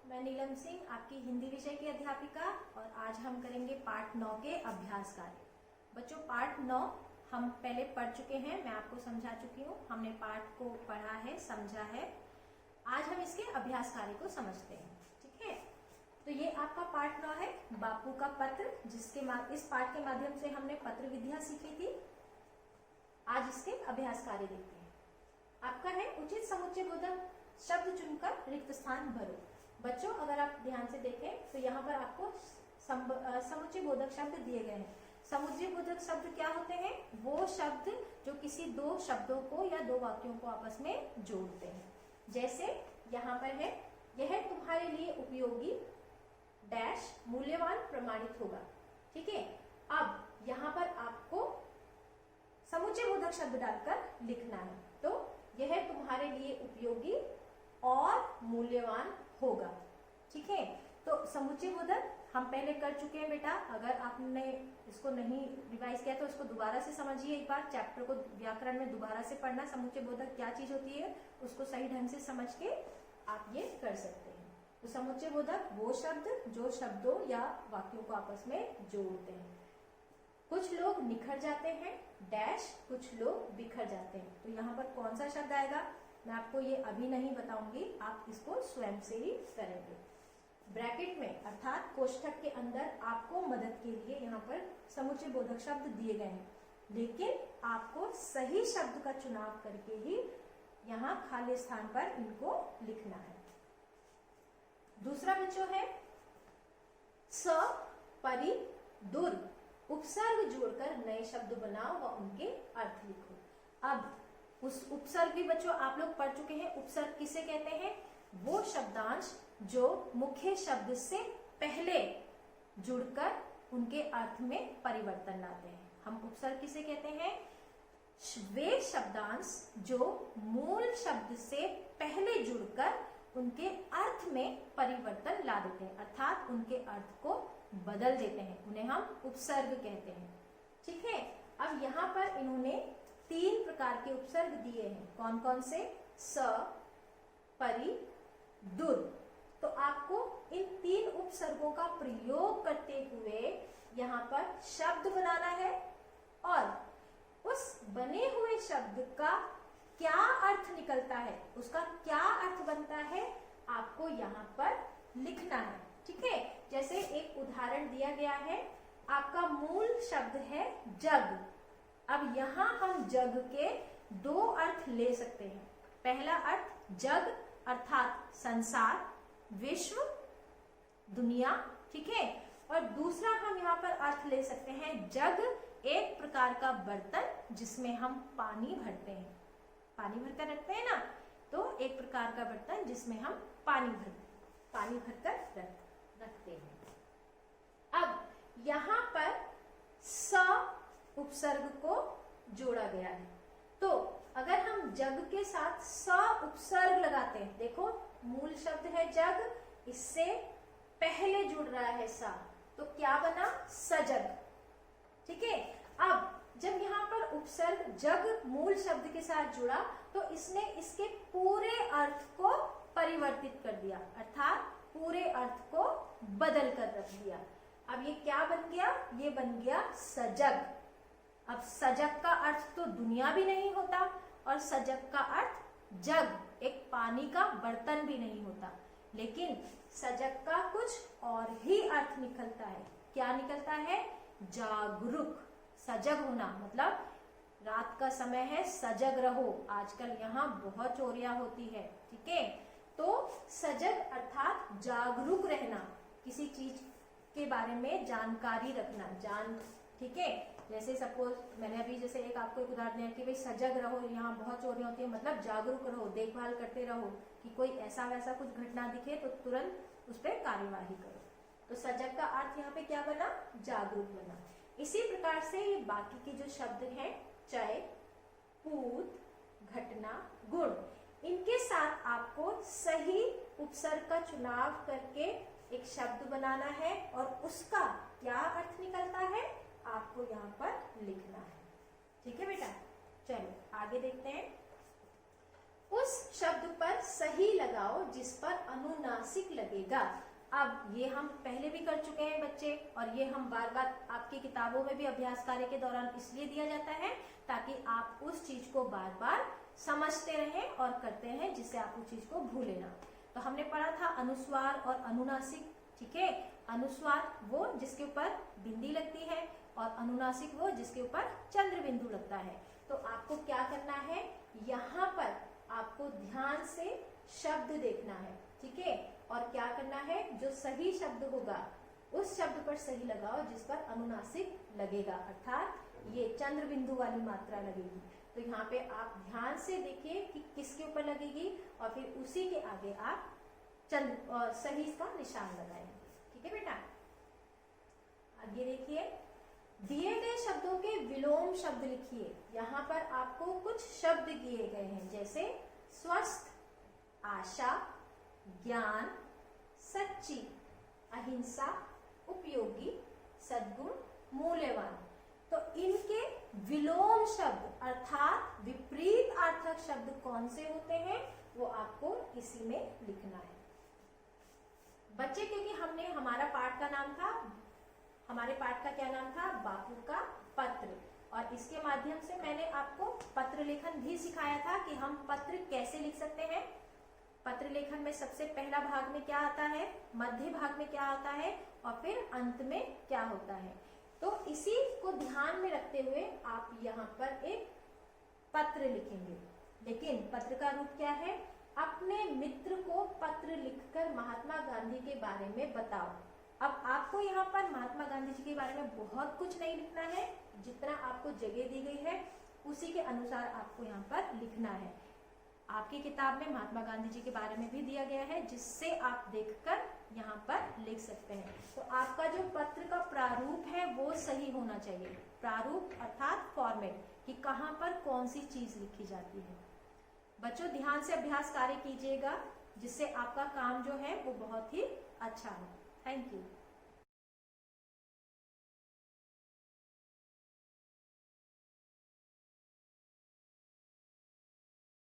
मैं नीलम सिंह, आपकी हिंदी विषय की अध्यापिका, और आज हम करेंगे पाठ 9 के अभ्यास कार्य। बच्चों, पाठ 9 हम पहले पढ़ चुके हैं, मैं आपको समझा चुकी हूँ। हमने पाठ को पढ़ा है, समझा है। आज हम इसके अभ्यास कार्य को समझते हैं। ठीक है, तो ये आपका पाठ 9 है, बापू का पत्र, जिसके इस पाठ के माध्यम से हमने पत्र विद्या सीखी थी। आज इसके अभ्यास कार्य देखते हैं। आपका है उचित समुच्चय बोधक शब्द चुनकर रिक्त स्थान भरो। बच्चों, अगर आप ध्यान से देखें तो यहाँ पर आपको समुच्चय बोधक शब्द दिए गए हैं। समुच्चय बोधक शब्द क्या होते हैं? वो शब्द जो किसी दो शब्दों को या दो वाक्यों को आपस में जोड़ते हैं। जैसे यहाँ पर है, यह तुम्हारे लिए उपयोगी डैश मूल्यवान प्रमाणित होगा। ठीक है, अब यहाँ पर आपको समुच्चय बोधक शब्द डालकर लिखना है। तो यह तुम्हारे लिए उपयोगी और मूल्यवान होगा। ठीक है, तो समुच्चय बोधक हम पहले कर चुके हैं बेटा। अगर आपने इसको नहीं रिवाइज किया तो इसको दोबारा से समझिए। एक बार चैप्टर को व्याकरण में दोबारा से पढ़ना, समुच्चय बोधक क्या चीज होती है उसको सही ढंग से समझ के आप ये कर सकते हैं। तो समुच्चय बोधक वो शब्द जो शब्दों या वाक्यों को आपस में जोड़ते हैं। कुछ लोग निखर जाते हैं डैश, कुछ लोग बिखर जाते हैं। तो यहाँ पर कौन सा शब्द आएगा मैं आपको ये अभी नहीं बताऊंगी, आप इसको स्वयं से ही करेंगे। ब्रैकेट में अर्थात कोष्ठक के अंदर आपको मदद के लिए यहाँ पर समुच्चय बोधक शब्द दिए गए हैं, लेकिन आपको सही शब्द का चुनाव करके ही यहाँ खाली स्थान पर इनको लिखना है। दूसरा बच्चों है स परि दुर, उपसर्ग जोड़कर नए शब्द बनाओ व उनके अर्थ लिखो। अब उस उपसर्ग भी बच्चों आप लोग पढ़ चुके हैं। उपसर्ग किसे कहते हैं? वो शब्दांश जो मुख्य शब्द से पहले जुड़कर उनके अर्थ में परिवर्तन लाते हैं। हम उपसर्ग किसे कहते हैं? वे शब्दांश जो मूल शब्द से पहले जुड़कर उनके अर्थ में परिवर्तन ला देते हैं, अर्थात उनके अर्थ को बदल देते हैं, उन्हें हम उपसर्ग कहते हैं। ठीक है, अब यहाँ पर इन्होंने 3 प्रकार के उपसर्ग दिए हैं। कौन कौन से? स, परि, दुर। तो आपको इन 3 उपसर्गों का प्रयोग करते हुए यहाँ पर शब्द बनाना है और उस बने हुए शब्द का क्या अर्थ निकलता है, उसका क्या अर्थ बनता है, आपको यहाँ पर लिखना है। ठीक है, जैसे एक उदाहरण दिया गया है, आपका मूल शब्द है जग। अब यहाँ हम जग के 2 अर्थ ले सकते हैं। पहला अर्थ जग अर्थात संसार, विश्व, दुनिया। ठीक है, और दूसरा हम यहाँ पर अर्थ ले सकते हैं जग एक प्रकार का बर्तन जिसमें हम पानी भरते हैं। पानी भरकर रखते हैं ना, तो एक प्रकार का बर्तन जिसमें हम पानी भरकर रखते हैं। अब यहाँ पर स उपसर्ग को जोड़ा गया है, तो अगर हम जग के साथ स उपसर्ग लगाते हैं, देखो मूल शब्द है जग, इससे पहले जुड़ रहा है सा, तो क्या बना? सजग। ठीक है, अब जब यहाँ पर उपसर्ग जग मूल शब्द के साथ जुड़ा तो इसने इसके पूरे अर्थ को परिवर्तित कर दिया, अर्थात पूरे अर्थ को बदल कर रख दिया। अब ये क्या बन गया? ये बन गया सजग। अब सजग का अर्थ तो दुनिया भी नहीं होता और सजग का अर्थ जग एक पानी का बर्तन भी नहीं होता, लेकिन सजग का कुछ और ही अर्थ निकलता है। क्या निकलता है? जागरूक। सजग होना मतलब रात का समय है, सजग रहो, आजकल यहाँ बहुत चोरियां होती है। ठीक है, तो सजग अर्थात जागरूक रहना, किसी चीज के बारे में जानकारी रखना, ठीक है, जैसे सपोज मैंने अभी जैसे एक आपको एक उदाहरण दिया कि भाई सजग रहो, यहाँ बहुत चोरियां होती है, मतलब जागरूक रहो, देखभाल करते रहो कि कोई ऐसा वैसा कुछ घटना दिखे तो तुरंत उस पर कार्यवाही करो। तो सजग का अर्थ यहाँ पे क्या बना? जागरूक बना। इसी प्रकार से ये बाकी के जो शब्द हैं, चय, पूत, घटना, गुण, इनके साथ आपको सही उपसर्ग का चुनाव करके एक शब्द बनाना है और उसका क्या अर्थ निकलता है आपको यहाँ पर लिखना है। ठीक है बेटा, चलो आगे देखते हैं। उस शब्द पर सही लगाओ जिस पर अनुनासिक लगेगा। अब ये हम पहले भी कर चुके हैं बच्चे, और ये हम बार बार आपकी किताबों में भी अभ्यास कार्य के दौरान इसलिए दिया जाता है ताकि आप उस चीज को बार बार समझते रहें और करते रहें, जिससे आप उस चीज को भूले ना। तो हमने पढ़ा था अनुस्वार और अनुनासिक, ठीक है। अनुस्वार वो जिसके ऊपर बिंदी लगती है और अनुनासिक वो जिसके ऊपर चंद्र बिंदु लगता है। तो आपको क्या करना है, यहाँ पर आपको ध्यान से शब्द देखना है, ठीक है, और क्या करना है, जो सही शब्द होगा उस शब्द पर सही लगाओ जिस पर अनुनासिक लगेगा, अर्थात ये चंद्र बिंदु वाली मात्रा लगेगी। तो यहाँ पे आप ध्यान से देखिए कि किसके ऊपर लगेगी और फिर उसी के आगे आप चंद्र सही का निशान लगाएंगे, ठीक है बेटा। आगे देखिए, दिए गए शब्दों के विलोम शब्द लिखिए। यहाँ पर आपको कुछ शब्द दिए गए हैं, जैसे स्वस्थ, आशा, ज्ञान, सच्ची, अहिंसा, उपयोगी, सद्गुण, मूल्यवान। तो इनके विलोम शब्द अर्थात विपरीत अर्थक शब्द कौन से होते हैं वो आपको इसी में लिखना है बच्चे, क्योंकि हमने हमारा पाठ का नाम था, हमारे पाठ का क्या नाम था, बापू का पत्र, और इसके माध्यम से मैंने आपको पत्र लेखन भी सिखाया था कि हम पत्र कैसे लिख सकते हैं। पत्र लेखन में सबसे पहला भाग में क्या आता है, मध्य भाग में क्या आता है और फिर अंत में क्या होता है। तो इसी को ध्यान में रखते हुए आप यहाँ पर एक पत्र लिखेंगे, लेकिन पत्र का रूप क्या है, अपने मित्र को पत्र लिखकर महात्मा गांधी के बारे में बताओ। अब आपको यहाँ पर महात्मा गांधी जी के बारे में बहुत कुछ नहीं लिखना है, जितना आपको जगह दी गई है उसी के अनुसार आपको यहाँ पर लिखना है। आपकी किताब में महात्मा गांधी जी के बारे में भी दिया गया है, जिससे आप देखकर यहाँ पर लिख सकते हैं। तो आपका जो पत्र का प्रारूप है वो सही होना चाहिए, प्रारूप अर्थात फॉर्मेट, कि कहाँ पर कौन सी चीज लिखी जाती है। बच्चों ध्यान से अभ्यास कार्य कीजिएगा, जिससे आपका काम जो है वो बहुत ही अच्छा हो। Thank you.